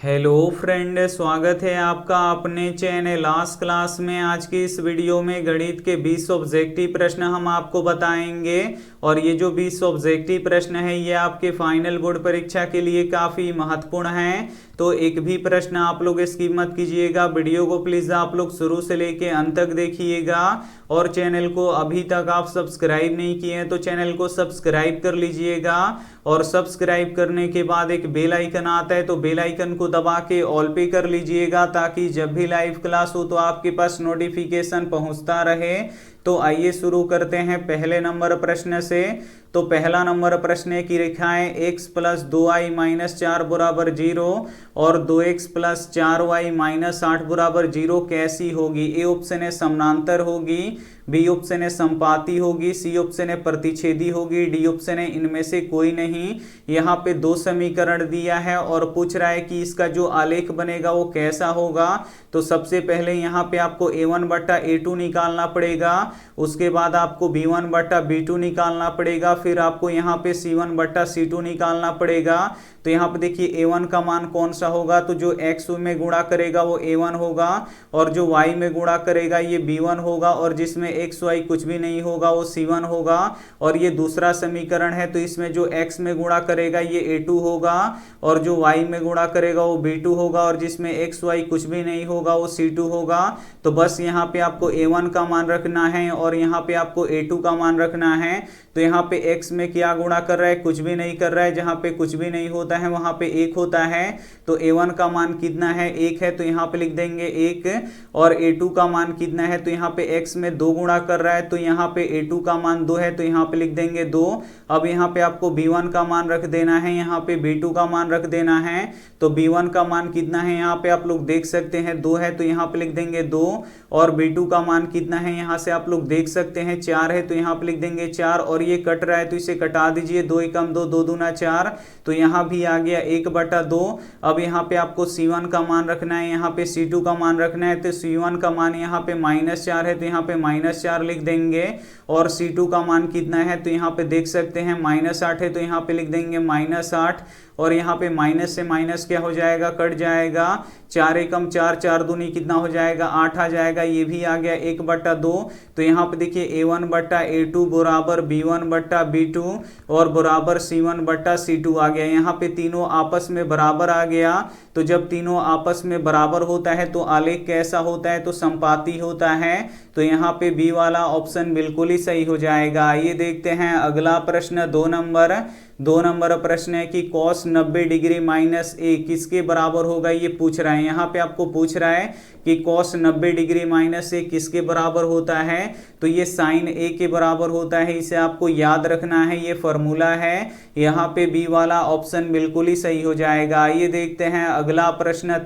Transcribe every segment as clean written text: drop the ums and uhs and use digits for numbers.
Hello friend, स्वागत है आपका अपने चैनल लास्ट क्लास में। आज की इस वीडियो में गणित के 20 ऑब्जेक्टिव प्रश्न हम आपको बताएंगे और ये जो 20 ऑब्जेक्टिव प्रश्न है ये आपके फाइनल बोर्ड परीक्षा के लिए काफ़ी महत्वपूर्ण हैं। तो एक भी प्रश्न आप लोग स्किप मत कीजिएगा। वीडियो को प्लीज़ आप लोग शुरू से लेके अंत तक देखिएगा और चैनल को अभी तक आप सब्सक्राइब नहीं किए हैं तो चैनल को सब्सक्राइब कर लीजिएगा। और सब्सक्राइब करने के बाद एक बेल आइकन आता है तो बेल आइकन को दबा के ऑल पे कर लीजिएगा ताकि जब भी लाइव क्लास हो तो आपके पास नोटिफिकेशन पहुंचता रहे। तो आइए शुरू करते हैं पहले नंबर प्रश्न से। तो पहला नंबर प्रश्न है कि रेखाएं x प्लस 2i माइनस 4 बराबर 0 और 2x प्लस 4y माइनस 8 बराबर 0 कैसी होगी। ए ऑप्शन है समानांतर होगी, बी ऑप्शन है संपाती होगी, सी ऑप्शन है प्रतिच्छेदी होगी, डी ऑप्शन है इनमें से कोई नहीं। यहाँ पे दो समीकरण दिया है और पूछ रहा है कि इसका जो आलेख बनेगा वो कैसा होगा। तो सबसे पहले यहाँ पे आपको a1 बट्टा a2 निकालना पड़ेगा, उसके बाद आपको b1 बट्टा b2 निकालना पड़ेगा, फिर आपको यहाँ पे c1 बट्टा c2 निकालना पड़ेगा। तो यहाँ पे देखिए a1 का मान कौन सा होगा, तो जो x में गुणा करेगा वो a1 होगा और जो y में गुणा करेगा ये b1 होगा और जिसमें x y कुछ भी नहीं होगा वो c1 होगा। और ये दूसरा समीकरण है तो इसमें जो x में गुणा करेगा ये a2 होगा और जो y में गुणा करेगा वो b2 होगा और जिसमें x y कुछ भी नहीं होगा वो c2 होगा। तो बस यहाँ पे आपको a1 का मान रखना है और यहाँ पे आपको a2 का मान रखना है। तो यहाँ पे x में क्या गुणा कर रहा है, कुछ भी नहीं कर रहा है, जहाँ पे कुछ भी नहीं होता है वहाँ पे 1 होता है। तो a1 का मान कितना है, 1 है, तो यहाँ पे लिख देंगे 1। और a2 का मान कितना है, तो यहाँ पे x में 2 गुणा कर रहा है तो यहाँ पे a2 का मान 2 है तो यहाँ पे लिख देंगे 2। अब यहाँ पे आपको b1 का मान रख देना है, यहाँ पे b2 का मान रख देना है। तो b1 का मान कितना है, यहाँ पे आप लोग देख सकते हैं 2 है तो यहाँ पे लिख देंगे 2। और b2 का मान कितना है, यहाँ से आप लोग देख सकते हैं 4 है तो यहाँ पे लिख देंगे 4। और ये कट रहा है तो इसे कटा दीजिए, 2 एकम 2, 2 दूना 4, तो यहाँ भी आ गया 1 बटा 2। अब यहाँ पे आपको c1 का मान रखना है, यहाँ पे c2 का मान रखना है। तो c1 का मान यहाँ पे -4 है तो यहाँ पे -4 लिख देंगे और c2 का मान कितना है, तो यहाँ पे देख सकते हैं -8 है तो यहाँ पे लिख देंगे -8। और यहाँ पे माइनस से माइनस क्या हो जाएगा, कट जाएगा, 4 एकम 4, 4 दूनी कितना हो जाएगा 8 आ जाएगा, ये भी आ गया 1 बटा 2। तो यहाँ पे देखिए a1 बट्टा a2 बराबर b1 बट्टा b2 और बराबर c1 बट्टा c2 आ गया। यहाँ पे तीनों आपस में बराबर आ गया। तो जब तीनों आपस में बराबर होता है तो आलेख कैसा होता है, तो संपाती होता है। तो यहाँ पे बी वाला ऑप्शन बिल्कुल ही सही हो जाएगा। आइए देखते हैं अगला प्रश्न, 2 नंबर प्रश्न है कि cos 90 डिग्री माइनस a किसके बराबर होगा, ये पूछ रहा है। यहाँ पे आपको पूछ रहा है कि cos 90 डिग्री माइनस a किसके बराबर होता है, तो ये साइन a के बराबर होता है। इसे आपको याद रखना है, ये फॉर्मूला है। यहाँ पे बी वाला ऑप्शन बिल्कुल ही सही हो जाएगा। आइए देखते हैं अगला प्रश्न,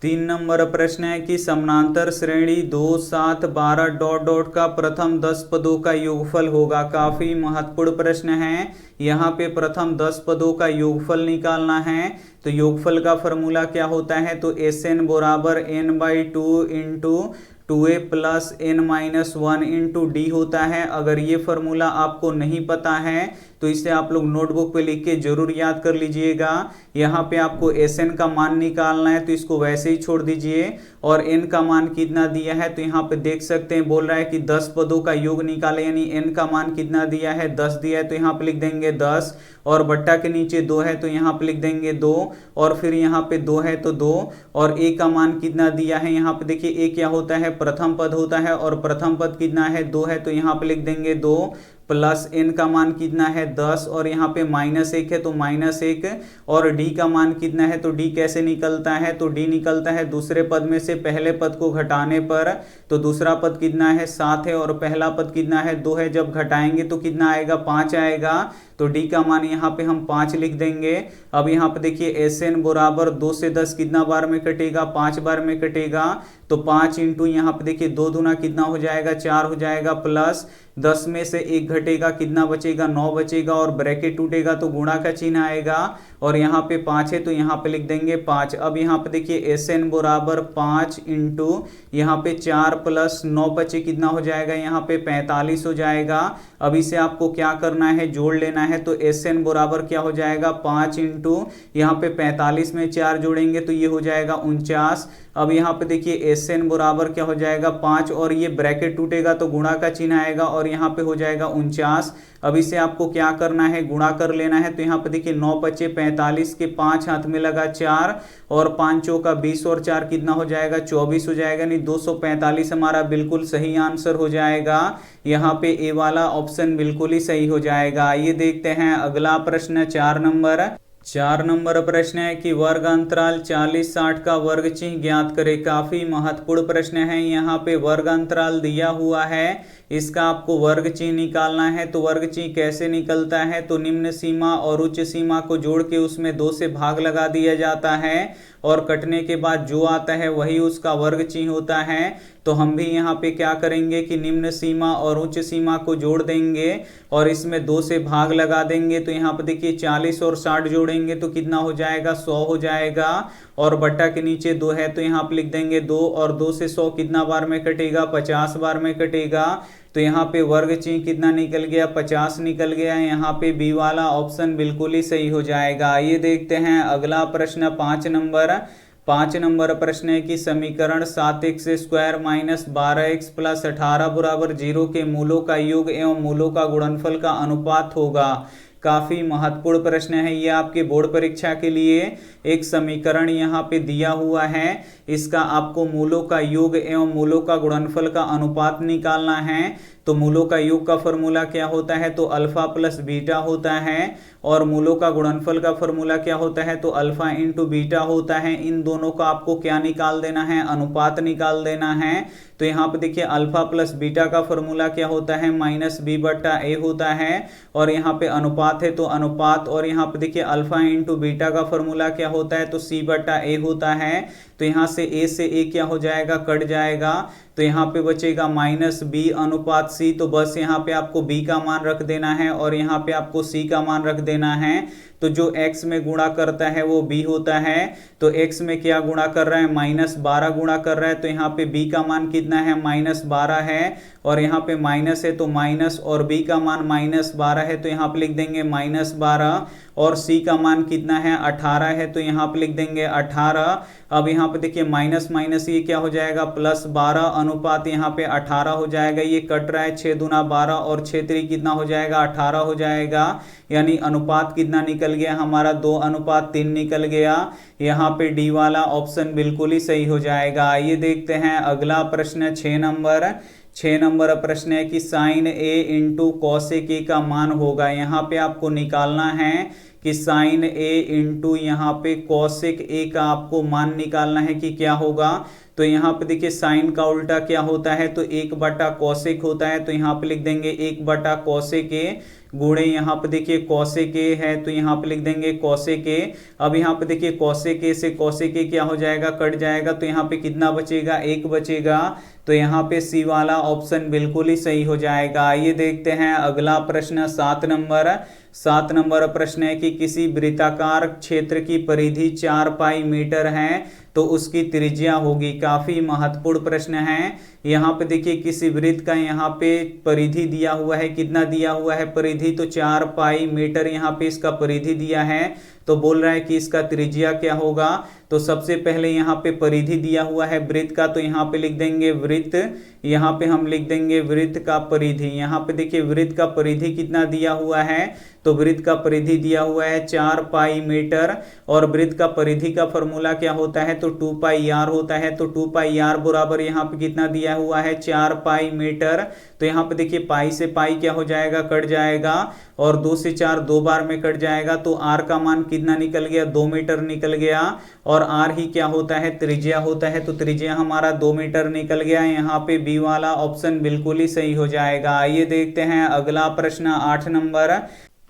3 नंबर प्रश्न है कि समानांतर श्रेणी 2, 7, 12 डॉट डॉट का प्रथम 10 पदों का योगफल होगा। काफी महत्वपूर्ण प्रश्न है। यहाँ पे प्रथम 10 पदों का योगफल निकालना है। तो योगफल का फॉर्मूला क्या होता है, तो Sn बराबर n/2 into 2a plus n-1 into D होता है। अगर ये फॉर्मूला आपको नहीं पता है तो इसे आप लोग नोटबुक पे लिख के जरूर याद कर लीजिएगा। यहाँ पे आपको Sn का मान निकालना है तो इसको वैसे ही छोड़ दीजिए। और n का मान कितना दिया है, तो यहाँ पे देख सकते हैं बोल रहा है कि 10 पदों का योग निकाले, यानी n का मान कितना दिया है, 10 दिया है तो यहाँ पे लिख देंगे 10। और बट्टा के नीचे 2 है तो यहाँ पे लिख देंगे 2 और फिर यहाँ पे 2 है तो 2। और a का मान कितना दिया है, यहाँ पे देखिए a क्या होता है, प्रथम पद होता है और प्रथम पद कितना है, 2 है तो यहाँ पे लिख देंगे 2। प्लस n का मान कितना है 10 और यहाँ पे -1 है तो -1। और d का मान कितना है, तो d कैसे निकलता है, तो d निकलता है दूसरे पद में से पहले पद को घटाने पर। तो दूसरा पद कितना है 7 है और पहला पद कितना है 2 है, जब घटाएंगे तो कितना आएगा 5 आएगा। तो d का मान यहाँ पे हम 5 लिख देंगे। अब यहाँ पे देखिए Sn बराबर 2 से 10 कितना बार में कटेगा, 5 बार में कटेगा। तो 5 इंटू यहाँ पे देखिए 2 दूना कितना हो जाएगा, 4 हो जाएगा, प्लस 10 में से 1 घटेगा, कितना बचेगा, 9 बचेगा और ब्रैकेट टूटेगा तो गुणा का चिन्ह आएगा। और यहाँ पे 5 है तो यहाँ पे लिख देंगे 5। अब यहाँ पे देखिए Sn बराबर 5 इंटू यहाँ पे 4 प्लस 9 बचे कितना हो जाएगा, यहाँ पे 45 हो जाएगा। अब इसे आपको क्या करना है, जोड़ लेना है तो SN बराबर क्या हो जाएगा 5 इंटू यहाँ पे 45 में 4 जोड़ेंगे तो ये हो जाएगा 49। अब यहाँ पे देखिए SN बराबर क्या हो जाएगा 5 और ये ब्रैकेट टूटेगा तो गुणा का चिन्ह आएगा और यहाँ पे हो जाएगा 49। अब इसे आपको क्या करना है, गुणा कर लेना है। तो यहाँ पे देखिए 9 पचे 45 के 5 हाथ में लगा 4 और 5 चौका 20 और 4 कितना हो जाएगा 24 हो जाएगा, नहीं 245 हमारा बिल्कुल सही आंसर हो जाएगा। यहाँ पे ए वाला ऑप्शन बिल्कुल ही सही हो जाएगा। आइए देखते हैं अगला प्रश्न 4 नंबर प्रश्न है कि वर्ग अंतराल 40-60 का वर्ग चिन्ह ज्ञात करें। काफी महत्वपूर्ण प्रश्न है। यहाँ पे वर्ग अंतराल दिया हुआ है, इसका आपको वर्ग चिन्ह निकालना है। तो वर्ग चिन्ह कैसे निकलता है, तो निम्न सीमा और उच्च सीमा को जोड़ के उसमें 2 से भाग लगा दिया जाता है और कटने के बाद जो आता है वही उसका वर्ग चिन्ह होता है। तो हम भी यहाँ पे क्या करेंगे कि निम्न सीमा और उच्च सीमा को जोड़ देंगे और इसमें 2 से भाग लगा देंगे। तो यहाँ पे देखिए 40 और 60 जोड़ेंगे तो कितना हो जाएगा 100 हो जाएगा और बट्टा के नीचे 2 है तो यहाँ पे लिख देंगे 2 और 2 से 100 कितना बार में कटेगा 50 बार में कटेगा। तो यहाँ पे वर्ग चिन्ह कितना निकल गया 50 निकल गया। यहाँ पे बी वाला ऑप्शन बिल्कुल ही सही हो जाएगा। ये देखते हैं अगला प्रश्न 5 नंबर प्रश्न है कि समीकरण 7x square minus 12x plus 18 बराबर 0 के मूलों का योग एवं मूलों का गुणनफल का अनुपात होगा। काफी महत्वपूर्ण प्रश्न है ये आपके बोर्ड परीक्षा के लिए। एक समीकरण यहाँ पे दिया हुआ है, इसका आपको मूलों का योग एवं मूलों का गुणनफल का अनुपात निकालना है। तो मूलों का योग का फॉर्मूला क्या होता है, तो अल्फा प्लस बीटा होता है और मूलों का गुणनफल का फॉर्मूला क्या होता है, तो अल्फा इंटू बीटा होता है। इन दोनों का आपको क्या निकाल देना है, अनुपात निकाल देना है। तो यहाँ पे देखिए अल्फा प्लस बीटा का फॉर्मूला क्या होता है, माइनस बी बट्टा ए होता है और यहाँ पे अनुपात है तो अनुपात, और यहाँ पे देखिए अल्फा इंटू बीटा का फॉर्मूला क्या होता है, तो सी बट्टा ए होता है। तो यहाँ से ए क्या हो जाएगा, कट जाएगा। तो यहाँ पे बचेगा माइनस बी अनुपात सी। तो बस यहाँ पे आपको बी का मान रख देना है और यहाँ पे आपको सी का मान रख देना है। तो जो x में गुणा करता है वो b होता है। तो x में क्या गुणा कर रहा है, माइनस 12 गुणा कर रहा है। तो यहाँ पे b का मान कितना है, माइनस 12 है और यहाँ पे माइनस है तो माइनस, और b का मान माइनस 12 है तो यहाँ पे लिख देंगे माइनस 12, और c का मान कितना है 18 है तो यहाँ पे लिख देंगे 18। अब यहाँ पे देखिए माइनस माइनस ये क्या हो जाएगा, प्लस 12 अनुपात यहाँ पे 18 हो जाएगा। ये कट रहा है 6 दूना 12 और 6 3 कितना हो जाएगा, 18 हो जाएगा। यानी अनुपात कितना निकल गया हमारा, 2:3 निकल गया। यहाँ पे डी वाला ऑप्शन बिल्कुल ही सही हो जाएगा। आइए देखते हैं अगला प्रश्न 6 नंबर प्रश्न है कि sine A into cosec A का मान होगा। यहाँ पे आपको निकालना है कि साइन ए इंटू यहाँ पे कॉसेक ए का आपको मान निकालना है कि क्या होगा। तो यहाँ पे देखिए साइन का उल्टा क्या होता है, तो 1 कॉसेक होता है। तो यहाँ पे लिख देंगे 1 कॉसेक ए गुणे यहाँ पे देखिए कॉसेक ए है तो यहाँ पे लिख देंगे कॉसेक ए। अब यहाँ पे देखिए कॉसेक ए से कॉसेक ए क्या हो जाएगा, कट जाएगा। तो यहाँ पे कितना बचेगा, 1 बचेगा। तो यहाँ पे सी वाला ऑप्शन बिल्कुल ही सही हो जाएगा। आइए देखते हैं अगला प्रश्न 7 नंबर प्रश्न है कि किसी वृत्ताकार क्षेत्र की परिधि 4 पाई मीटर है तो उसकी त्रिज्या होगी। काफी महत्वपूर्ण प्रश्न है। यहाँ पे देखिए किसी वृत्त का यहाँ पे परिधि दिया हुआ है, कितना दिया हुआ है परिधि, तो 4 पाई मीटर यहाँ पे इसका परिधि दिया है। तो बोल रहा है कि इसका त्रिज्या क्या होगा। तो सबसे पहले यहाँ पे परिधि दिया हुआ है वृत्त का, तो यहाँ पे लिख देंगे वृत्त, यहाँ पे हम लिख देंगे वृत्त का परिधि। यहाँ पे देखिए वृत्त का परिधि कितना दिया हुआ है, तो वृत्त का परिधि दिया हुआ है 4 पाई मीटर और वृत्त का परिधि का फॉर्मूला क्या होता है, तो 2 पाई आर होता है। तो 2 पाई आर बराबर यहाँ पे कितना दिया हुआ है, 4 पाई मीटर। तो यहाँ पे देखिए पाई से पाई क्या हो जाएगा, कट जाएगा और 2 से 4 2 बार में कट जाएगा। तो आर का मान कितना निकल गया, 2 मीटर निकल गया और आर ही क्या होता है, त्रिज्या होता है। तो त्रिज्या हमारा 2 मीटर निकल गया। यहाँ पे बी वाला ऑप्शन बिल्कुल ही सही हो जाएगा। आइए देखते हैं अगला प्रश्न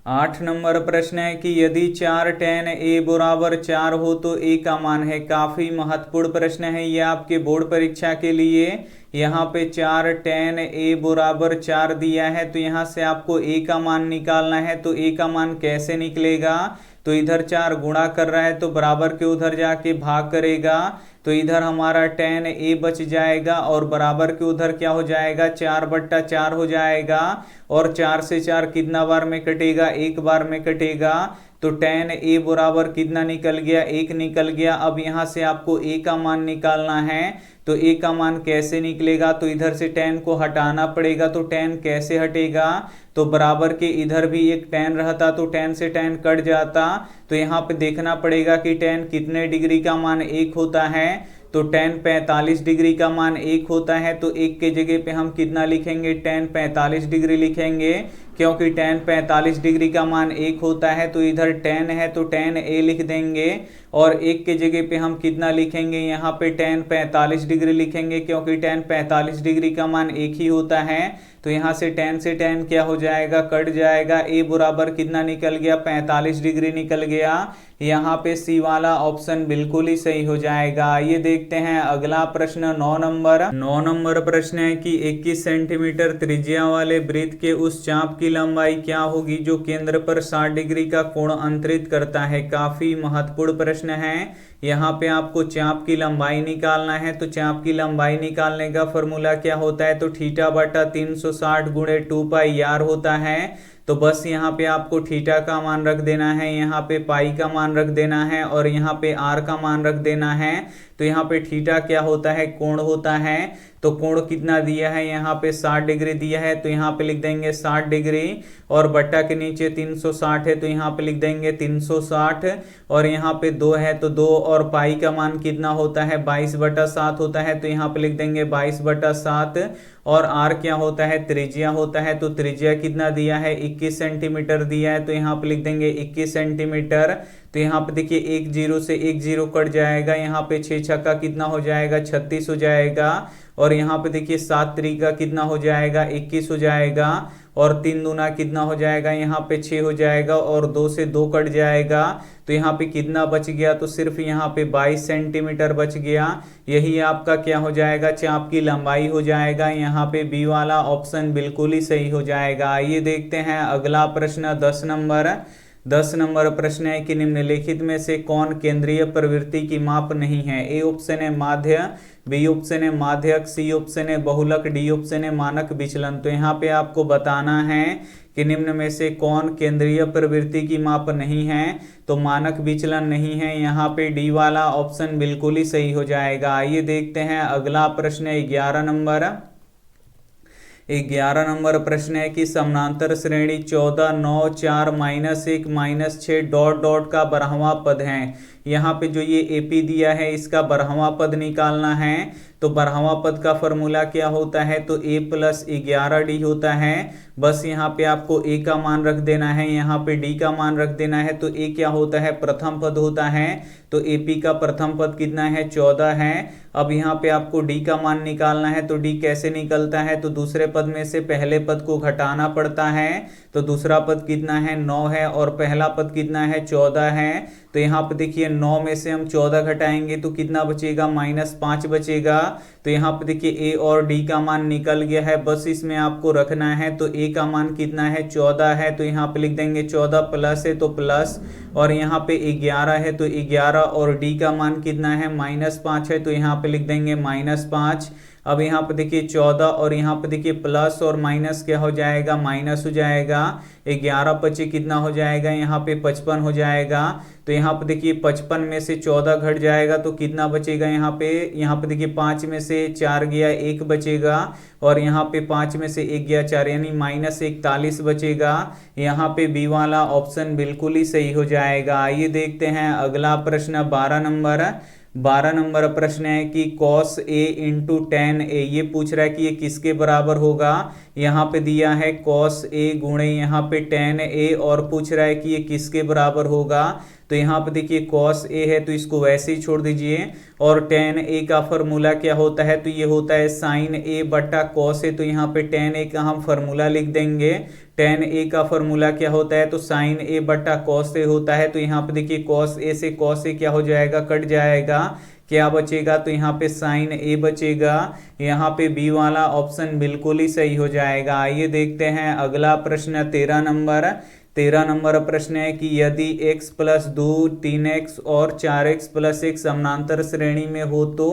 8 नंबर प्रश्न है कि यदि 4 tan a बराबर 4 हो तो a का मान है। काफी महत्वपूर्ण प्रश्न है ये आपके बोर्ड परीक्षा के लिए। यहाँ पे 4 tan a बराबर 4 दिया है तो यहाँ से आपको a का मान निकालना है। तो a का मान कैसे निकलेगा, तो इधर 4 गुणा कर रहा है तो बराबर के उधर जाके भाग करेगा, तो इधर हमारा tan a बच जाएगा और बराबर के उधर क्या हो जाएगा 4/4 हो जाएगा। और 4 से 4 कितना बार में कटेगा, एक बार में कटेगा, तो tan a बराबर कितना निकल गया, 1 निकल गया। अब यहां से आपको a का मान निकालना है, तो a का मान कैसे निकलेगा, तो इधर से tan को हटाना पड़ेगा। तो tan कैसे हटेगा, तो बराबर के इधर भी एक tan रहता तो tan से tan कट जाता, तो यहाँ पे देखना पड़ेगा कि tan कितने डिग्री का मान 1 होता है, तो tan 45 डिग्री का मान 1 होता है। तो 1 के जगह पे हम कितना लिखेंगे, tan 45 डिग्री लिखेंगे, क्योंकि tan 45 डिग्री का मान 1 होता है। तो इधर tan है तो tan a लिख देंगे, और 1 के जगह पे हम कितना लिखेंगे, यहाँ पे tan 45 डिग्री लिखेंगे, क्योंकि tan 45 डिग्री का मान 1 ही होता है। तो यहाँ से tan क्या हो जाएगा, कट जाएगा। a बराबर कितना निकल गया, 45 डिग्री निकल गया। यहाँ पे सी वाला ऑप्शन बिल्कुल ही सही हो जाएगा। ये देखते हैं अगला प्रश्न 9 नंबर प्रश्न है कि 21 सेंटीमीटर त्रिज्या वाले वृत्त के उस चाप की लंबाई क्या होगी जो केंद्र पर 60 डिग्री का कोण अंतरित करता है। काफी महत्वपूर्ण प्रश्न है। यहाँ पे आपको चाप की लंबाई निकालना है, तो चाप की लंबाई निकालने का फॉर्मूला क्या होता है, तो θ/360 गुणे 2πr होता है। तो बस यहाँ पे आपको थीटा का मान रख देना है, यहाँ पे पाई का मान रख देना है, और यहाँ पे आर का मान रख देना है। तो यहाँ पे थीटा क्या होता है, कोण होता है। तो कोण कितना दिया है, यहाँ पे 60 डिग्री दिया है, तो यहाँ पे लिख देंगे 60 डिग्री, और बट्टा के नीचे 360 है तो यहाँ पे लिख देंगे 360, और यहाँ पे 2 है तो 2, और पाई का मान कितना होता है 22/7 होता है, तो यहाँ पे लिख देंगे 22/7। और आर क्या होता है, त्रिज्या होता है, तो त्रिज्या कितना दिया है 21 सेंटीमीटर दिया है, तो यहाँ पे लिख देंगे 21 सेंटीमीटर। तो यहाँ पे देखिए 1 0 से 1 0 कट जाएगा, यहाँ पे 6 छक्का कितना हो जाएगा 36 हो जाएगा, और यहाँ पे देखिए 7 त्रिका कितना हो जाएगा 21 हो जाएगा, और 3 दूना कितना हो जाएगा, यहाँ पे 6 हो जाएगा, और 2 से 2 कट जाएगा। तो यहाँ पे कितना बच गया, तो सिर्फ यहाँ पे 22 सेंटीमीटर बच गया। यही आपका क्या हो जाएगा, चाप की लंबाई हो जाएगा। यहाँ पे बी वाला ऑप्शन बिल्कुल ही सही हो जाएगा। आइए देखते हैं अगला प्रश्न 10 नंबर प्रश्न है कि निम्नलिखित में से कौन केंद्रीय प्रवृत्ति की माप नहीं है। ए ऑप्शन है माध्य, बी ऑप्शन है माध्यक, सी ऑप्शन है बहुलक, डी ऑप्शन है मानक विचलन। तो यहाँ पे आपको बताना है कि निम्न में से कौन केंद्रीय प्रवृत्ति की माप नहीं है, तो मानक विचलन नहीं है। यहाँ पे डी वाला ऑप्शन बिल्कुल ही सही हो जाएगा। आइए देखते हैं अगला प्रश्न 11 नंबर प्रश्न है कि समानांतर श्रेणी 14 9 4 -1 -6 डॉट डॉट का 12वां पद है। यहाँ पे जो ये एपी दिया है इसका 12वां पद निकालना है। तो 12वां पद का फॉर्मूला क्या होता है, तो a + 11d होता है। बस यहाँ पे आपको a का मान रख देना है, यहाँ पे d का मान रख देना है। तो a क्या होता है, प्रथम पद होता है, तो ap का प्रथम पद कितना है 14 है। अब यहाँ पे आपको d का मान निकालना है, तो d कैसे निकलता है, तो दूसरे पद में से पहले पद को घटाना पड़ता है। तो दूसरा पद कितना है 9 है, और पहला पद कितना है 14 है। तो यहाँ पे देखिए 9 में से हम 14 घटाएंगे तो कितना बचेगा, -5 बचेगा। तो यहाँ पे देखिए a और d का मान निकल गया है, बस इसमें आपको रखना है। तो a का मान कितना है 14 है, तो यहाँ पे लिख देंगे 14 प्लस है तो प्लस, और यहाँ पे 11 है तो 11, और d का मान कितना है -5 है, तो यहाँ पे लिख देंगे -5। अब यहाँ पे देखिए 14, और यहाँ पे देखिए प्लस और माइनस क्या हो जाएगा, माइनस हो जाएगा। 11 पचे कितना हो जाएगा, यहाँ पे 55 हो जाएगा। तो यहाँ पे देखिए 55 में से 14 घट जाएगा तो कितना बचेगा, यहाँ पे देखिए 5 में से 4 गया 1 बचेगा, और यहाँ पे 5 में से 1 गया 4, यानी -41 बचेगा। यहाँ पे बी वाला ऑप्शन बिल्कुल ही सही हो जाएगा। आइए देखते हैं अगला प्रश्न 12 नंबर प्रश्न है कि cos a × tan a, ये पूछ रहा है कि ये किसके बराबर होगा। यहाँ पे दिया है cos a गुणे यहाँ पे tan a, और पूछ रहा है कि ये किसके बराबर होगा। तो यहाँ पे देखिए cos a है तो इसको वैसे ही छोड़ दीजिए, और tan a का फॉर्मूला क्या होता है, तो ये होता है sin a बटा cos a। तो यहाँ पे tan a का हम फॉर्मूला लिख देंगे। tan a का फॉर्मूला क्या होता है, तो sin a बटा cos a होता है। तो यहाँ पे देखिए cos a से cos a क्या हो जाएगा, कट जाएगा, क्या बचेगा, तो यहाँ पे sin a बचेगा। यहाँ पे बी वाला ऑप्शन बिल्कुल ही सही हो जाएगा। आइए देखते हैं अगला प्रश्न 13 13 नंबर प्रश्न है कि यदि x प्लस 2 3x और 4x प्लस 1 समानांतर श्रेणी में हो तो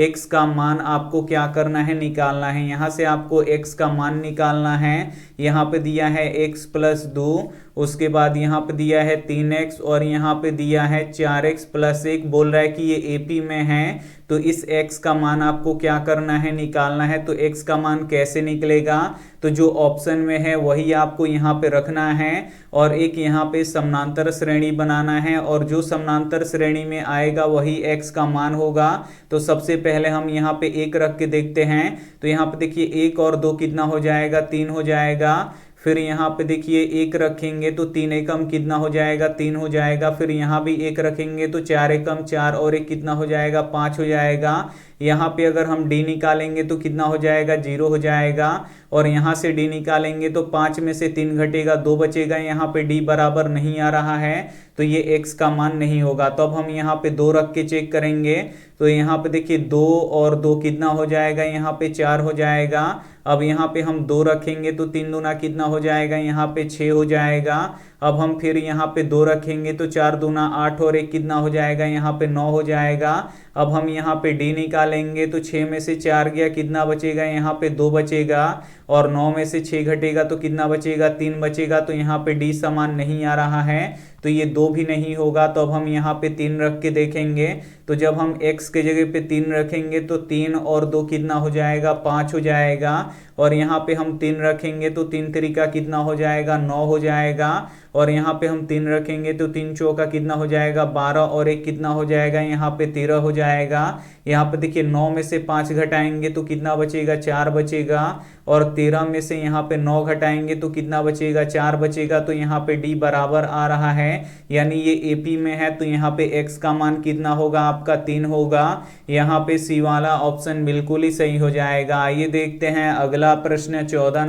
x का मान आपको क्या करना है, निकालना है। यहाँ से आपको x का मान निकालना है। यहाँ पे दिया है x प्लस 2, उसके बाद यहाँ पे दिया है 3x और यहाँ पे दिया है 4x प्लस 1। बोल रहा है कि ये एपी में है, तो इस x का मान आपको क्या करना है, निकालना है। तो x का मान कैसे निकलेगा, तो जो ऑप्शन में है वही आपको यहाँ पे रखना है और एक यहाँ पे समानांतर श्रेणी बनाना है और जो समानांतर श्रेणी में आएगा वही x का मान होगा। तो सबसे पहले हम यहाँ पे 1 रख के देखते हैं। तो यहाँ पे देखिए 1 और 2 कितना हो जाएगा, 3 हो जाएगा। फिर यहाँ पे देखिए 1 रखेंगे तो 3 एकम कितना हो जाएगा, 3 हो जाएगा। फिर यहाँ भी 1 रखेंगे तो 4 एकम 4 और 1 कितना हो जाएगा, 5 हो जाएगा। यहाँ पे अगर हम d निकालेंगे तो कितना हो जाएगा, 0 हो जाएगा। और यहाँ से d निकालेंगे तो 5 में से 3 घटेगा, 2 बचेगा। यहाँ पे d बराबर नहीं आ रहा है तो ये x का मान नहीं होगा। तो अब हम यहाँ पे 2 रख के चेक करेंगे। तो यहाँ पे देखिए 2 और 2 कितना हो जाएगा, यहाँ पे 4 हो जाएगा। अब यहाँ पे हम 2 रखेंगे तो 3 दूना कितना हो जाएगा, यहाँ पे 6 हो जाएगा। अब हम फिर यहाँ पे 2 रखेंगे तो 4 दूना 8 और 1 कितना हो जाएगा, यहाँ पे 9 हो जाएगा। अब हम यहाँ पे d निकालेंगे तो 6 में से 4 गया, कितना बचेगा, यहाँ पे 2 बचेगा। और 9 में से 6 घटेगा तो कितना बचेगा, 3 बचेगा। तो यहाँ पे d समान नहीं आ रहा है तो ये 2 भी नहीं होगा। तो अब हम यहाँ पे 3 रख के देखेंगे। तो जब हम x के जगह पे 3 रखेंगे तो 3 और 2 कितना हो जाएगा, 5 हो जाएगा। और यहाँ पे हम 3 रखेंगे तो 3 तरीका कितना हो जाएगा, 9 हो जाएगा। और यहाँ पे हम 3 रखेंगे तो 3 चौका कितना हो जाएगा, 12 और 1 कितना हो जाएगा, यहाँ पे 13 हो जाएगा। यहाँ पे देखिए 9 में से 5 घटाएंगे तो कितना बचेगा, 4 बचेगा। और 13 में से यहाँ पे 9 घटाएंगे तो कितना बचेगा, 4 बचेगा। तो यहाँ पे d बराबर आ रहा है, यानी ये एपी में है। तो यहाँ पे x का मान कितना होगा, आपका 3 होगा। यहाँ पे सी वाला ऑप्शन बिल्कुल ही सही हो जाएगा। आइए देखते हैं अगला प्रश्न 14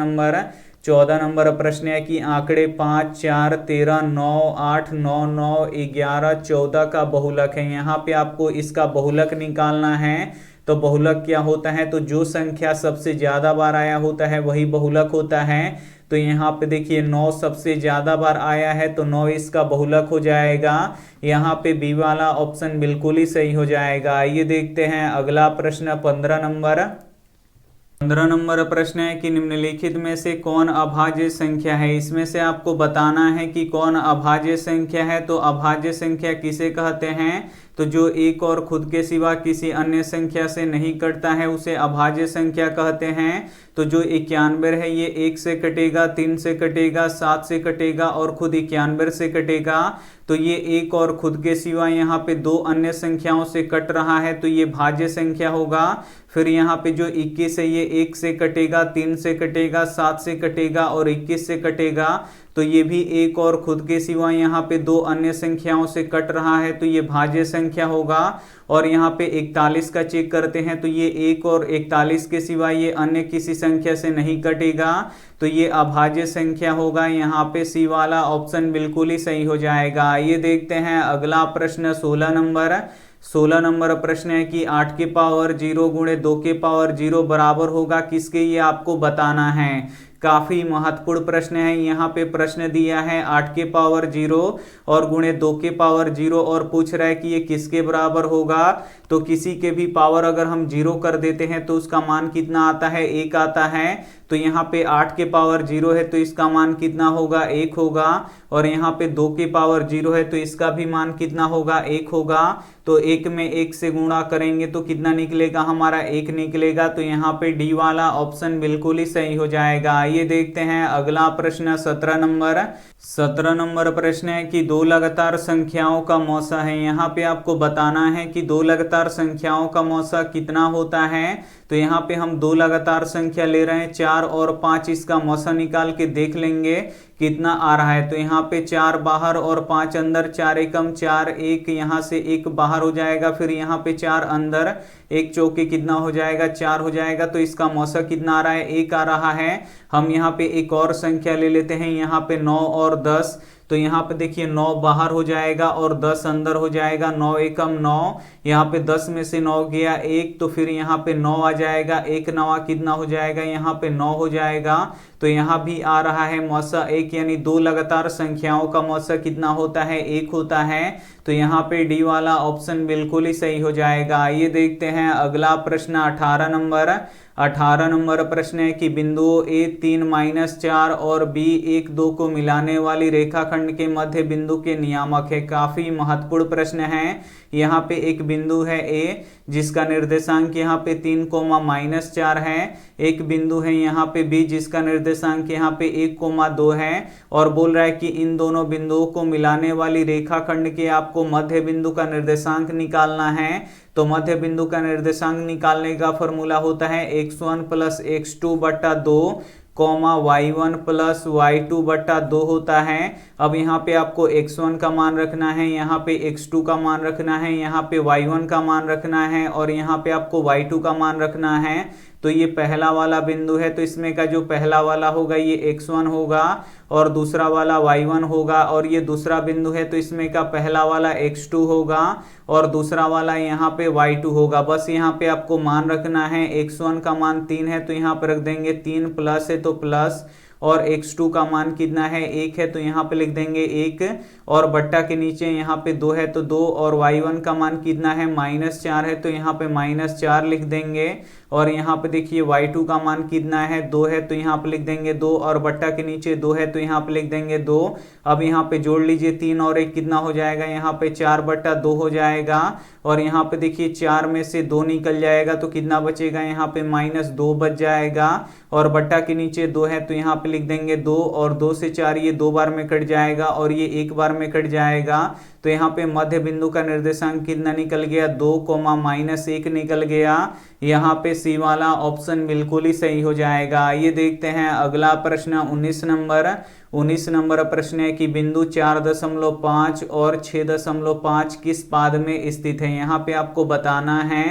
नंबर प्रश्न है कि आंकड़े 5, 4, 13, 9, 8, 9, 9, 11, 14 का बहुलक है। यहाँ पे आपको इसका बहुलक निकालना है। तो बहुलक क्या होता है, तो जो संख्या सबसे ज्यादा बार आया होता है वही बहुलक होता है। तो यहाँ पे देखिए 9 सबसे ज्यादा बार आया है तो 9 इसका बहुलक हो जाएगा। यहाँ पे बी वाला ऑप्शन बिल्कुल ही सही हो जाएगा। आइए देखते हैं अगला प्रश्न 15 नंबर प्रश्न है कि निम्नलिखित में से कौन अभाज्य संख्या है। इसमें से आपको बताना है कि कौन अभाज्य संख्या है। तो अभाज्य संख्या किसे कहते हैं, तो जो एक और खुद के सिवा किसी अन्य संख्या से नहीं कटता है उसे अभाज्य संख्या कहते हैं। तो जो 91 है ये 1 से कटेगा, 3 से कटेगा, 7 से कटेगा और खुद 91 से कटेगा। तो ये एक और खुद के सिवा यहाँ पे 2 अन्य संख्याओं से कट रहा है तो ये भाज्य संख्या होगा। फिर यहाँ पे जो 21 है ये 1 से कटेगा, 3 से कटेगा, 7 से कटेगा और 21 से कटेगा। तो ये भी एक और खुद के सिवा यहाँ पे 2 अन्य संख्याओं से कट रहा है तो ये भाज्य संख्या होगा। और यहाँ पे 41 का चेक करते हैं तो ये 1 और 41 के सिवा ये अन्य किसी संख्या से नहीं कटेगा तो ये अभाज्य संख्या होगा। यहाँ पे सी वाला ऑप्शन बिल्कुल ही सही हो जाएगा। आइए देखते हैं अगला प्रश्न 16 नंबर प्रश्न है कि 8 के पावर 0 गुणे 2 के पावर 0 बराबर होगा किसके, ये आपको बताना है। काफी महत्वपूर्ण प्रश्न है। यहाँ पे प्रश्न दिया है 8 के पावर 0 और गुणे 2 के पावर 0 और पूछ रहा है कि ये किसके बराबर होगा। तो किसी के भी पावर अगर हम 0 कर देते हैं तो उसका मान कितना आता है, 1 आता है। तो यहाँ पे 8 के पावर 0 है तो इसका मान कितना होगा, 1 होगा। और यहाँ पे 2 के पावर 0 है तो इसका भी मान कितना होगा, 1 होगा। तो 1 में 1 से गुणा करेंगे तो कितना निकलेगा, हमारा 1 निकलेगा। तो यहाँ पे डी वाला ऑप्शन बिल्कुल ही सही हो जाएगा। आइए देखते हैं अगला प्रश्न 17 नंबर प्रश्न है कि 2 लगातार संख्याओं का मौसा है। यहाँ पे आपको बताना है कि 2 लगातार संख्याओं का मौसा कितना होता है। तो यहाँ पे हम 2 लगातार संख्या ले रहे हैं 4 और 5, इसका मौसा निकाल के देख लेंगे कितना आ रहा है। तो यहाँ पे 4 बाहर और 5 अंदर, 4 एकम 4, 1 यहाँ से 1 बाहर हो जाएगा। फिर यहाँ पे 4 अंदर, 1 चौके कितना हो जाएगा, 4 हो जाएगा। तो इसका मौसा कितना आ रहा है, 1 आ रहा है। हम यहाँ पे एक और संख्या ले लेते हैं, यहाँ पे 9 और 10। तो यहाँ पे देखिए 9 बाहर हो जाएगा और 10 अंदर हो जाएगा। 9 एकम 9, यहाँ पे 10 में से 9 गया 1, तो फिर यहाँ पे 9 आ जाएगा। 1 9 कितना हो जाएगा, यहाँ पे 9 हो जाएगा। तो यहाँ भी आ रहा है मौसा 1, यानी दो लगातार संख्याओं का मौसा कितना होता है, 1 होता है। तो यहाँ पे डी वाला ऑप्शन बिल्कुल ही सही हो जाएगा। आइए देखते हैं अगला प्रश्न 18 नंबर। 18 नंबर प्रश्न है कि बिंदुओं A3-4 और B1-2 को मिलाने वाली रेखाखंड के मध्य बिंदु के नियामक है। काफी महत्वपूर्ण प्रश्न है। यहाँ पे एक बिंदु है A जिसका निर्देशांक यहाँ पे 3, -4 है। एक बिंदु है यहाँ पे B जिसका निर्देशांक यहाँ पे 1, 2 है, और बोल रहा है कि इन दोनों बिंदुओं को मिलाने वाली रेखाखंड के आपको मध्य बिंदु का निर्देशांक निकालना है। तो मध्य बिंदु का निर्देशांक निकालने का फॉर्मूला होता है x1 + x2 बटा 2, y1 + y2 बटा 2 होता है। अब यहाँ पे आपको x1 का मान रखना है, यहाँ पे x2 का मान रखना है, यहाँ पे y1 का मान रखना है, और यहाँ पे आपको y2 का मान रखना है। तो ये पहला वाला बिंदु है, तो इसमें का जो पहला वाला होगा ये x1 होगा और दूसरा वाला y1 होगा, और ये दूसरा बिंदु है तो इसमें का पहला वाला x2 होगा और दूसरा वाला यहाँ पे y2 होगा। बस यहाँ पे आपको मान रखना है। x1 का मान 3 है तो यहाँ पे रख देंगे 3, प्लस है तो प्लस, और x2 का मान कितना है, 1 है तो यहाँ पे लिख देंगे 1, और बट्टा के नीचे यहाँ पे 2 है तो 2, और y1 का मान कितना है, -4 है तो यहाँ पे -4 लिख देंगे, और यहाँ पे देखिए y2 का मान कितना है, 2 है तो यहाँ पे लिख देंगे 2, और बट्टा के नीचे 2 है तो यहाँ पे लिख देंगे 2। अब यहाँ पे जोड़ लीजिए 3 और 1 कितना हो जाएगा, यहाँ पे 4/2 हो जाएगा, और यहाँ पे देखिए 4 में से 2 निकल जाएगा तो कितना बचेगा, यहाँ पे -2 बच जाएगा, और बट्टा के नीचे 2 है तो यहाँ पे लिख देंगे 2, और 2 से 4 ये 2 बार में कट जाएगा और ये 1 बार में कट जाएगा। तो यहाँ पे मध्य बिंदु का निर्देशांक कितना निकल गया, 2, -1 निकल गया। यहाँ पे सी वाला ऑप्शन बिल्कुल ही सही हो जाएगा। ये देखते हैं अगला प्रश्न 19 नंबर। 19 नंबर प्रश्न है कि बिंदु 4.5 और 6.5 किस पाद में स्थित है। यहाँ पे आपको बताना है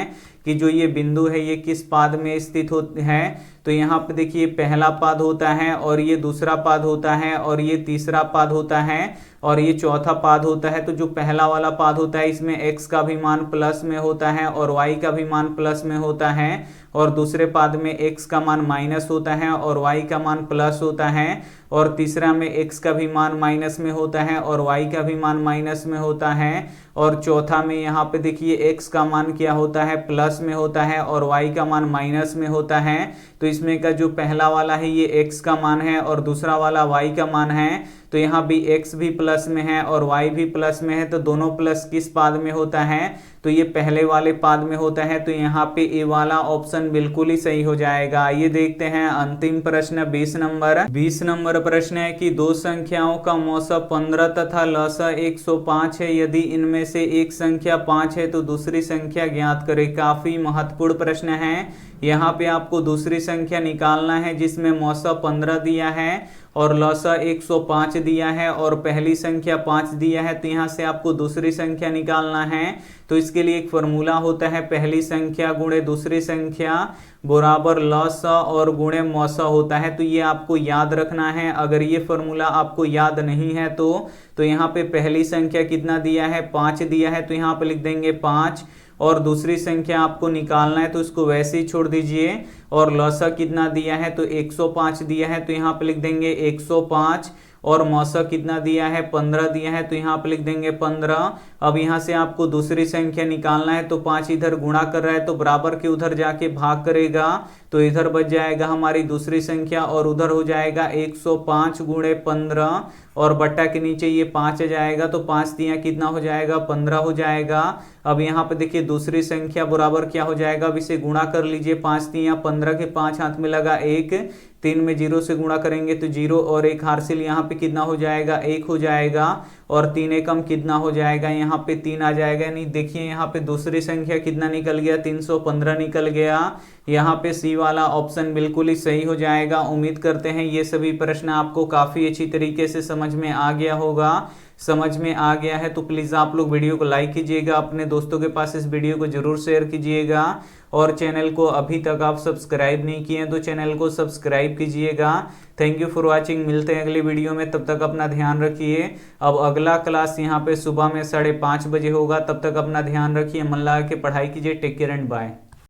कि जो ये बिंदु है ये किस पाद में स्थित है। तो यहाँ पे देखिए पहला पाद होता है, और ये दूसरा पाद होता है, और ये तीसरा पाद होता है, और ये चौथा पाद होता है। तो जो पहला वाला पाद होता है इसमें x का भी मान प्लस में होता है और y का भी मान प्लस में होता है, और दूसरे पाद में x का मान माइनस होता है और y का मान प्लस होता है, और तीसरा में x का भी मान माइनस में होता है और y का भी मान माइनस में होता है, और चौथा में यहाँ पे देखिए x का मान क्या होता है, प्लस में होता है और y का मान माइनस में होता है। तो इसमें का जो पहला वाला है ये x का मान है और दूसरा वाला y का मान है। तो यहाँ भी x भी प्लस में है और y भी प्लस में है, तो दोनों प्लस किस पाद में होता है, तो ये पहले वाले पाद में होता है। तो यहाँ पे ए वाला ऑप्शन बिल्कुल ही सही हो जाएगा। ये देखते हैं अंतिम प्रश्न 20 नंबर। 20 नंबर प्रश्न है कि दो संख्याओं का मौसा 15 तथा लसा 105 है। यदि इनमें से एक संख्या 5 है तो दूसरी संख्या ज्ञात करें। काफी महत्वपूर्ण प्रश्न है। यहाँ पे आपको दूसरी संख्या निकालना है जिसमें मौसा 15 दिया है और लसा 105 दिया है और पहली संख्या 5 दिया है। तो यहाँ से आपको दूसरी संख्या निकालना है। तो इसके लिए एक फॉर्मूला होता है, पहली संख्या गुणे दूसरी संख्या बराबर लसा और गुणे मौसा होता है। तो ये आपको याद रखना है। अगर ये फॉर्मूला आपको याद नहीं है तो यहाँ पे पहली संख्या कितना दिया है, 5 दिया है, तो यहाँ पे लिख देंगे 5, और दूसरी संख्या आपको निकालना है तो इसको वैसे ही छोड़ दीजिए। और लसा कितना दिया है, तो 105 दिया है, तो यहाँ पे लिख देंगे 105, और मौसा कितना दिया है, 15 दिया है, तो यहाँ पे लिख देंगे 15। अब यहाँ से आपको दूसरी संख्या निकालना है तो 5 इधर गुणा कर रहा है तो बराबर के उधर जाके भाग करेगा, तो इधर बच जाएगा हमारी दूसरी संख्या और उधर हो जाएगा 105 गुणे 15, और बट्टा के नीचे ये 5 आ जाएगा, तो 5 तिया कितना हो जाएगा, 15 हो जाएगा। अब यहाँ पे देखिए दूसरी संख्या बराबर क्या हो जाएगा, अब इसे गुणा कर लीजिए, 5 तिया 15 के 5 हाथ में लगा 1, 3 में 0 से गुणा करेंगे तो 0 और 1 हासिल, यहाँ पे कितना हो जाएगा, 1 हो जाएगा, और 3 एकम कितना हो जाएगा, यहाँ पे 3 आ जाएगा। नहीं देखिए यहाँ पे दूसरी संख्या कितना निकल गया, 315 निकल गया। यहाँ पे सी वाला ऑप्शन बिल्कुल ही सही हो जाएगा। उम्मीद करते हैं ये सभी प्रश्न आपको काफी अच्छी तरीके से समझ में आ गया होगा। समझ में आ गया है तो प्लीज आप लोग वीडियो को लाइक कीजिएगा, अपने दोस्तों के पास इस वीडियो को जरूर शेयर कीजिएगा, और चैनल को अभी तक आप सब्सक्राइब नहीं किए हैं तो चैनल को सब्सक्राइब कीजिएगा थैंक यू फॉर वॉचिंग। मिलते हैं अगली वीडियो में, तब तक अपना ध्यान रखिए। अब अगला क्लास यहाँ पे सुबह में 5:30 बजे होगा, तब तक अपना ध्यान रखिए, मन लगा के पढ़ाई कीजिए। Take care and bye.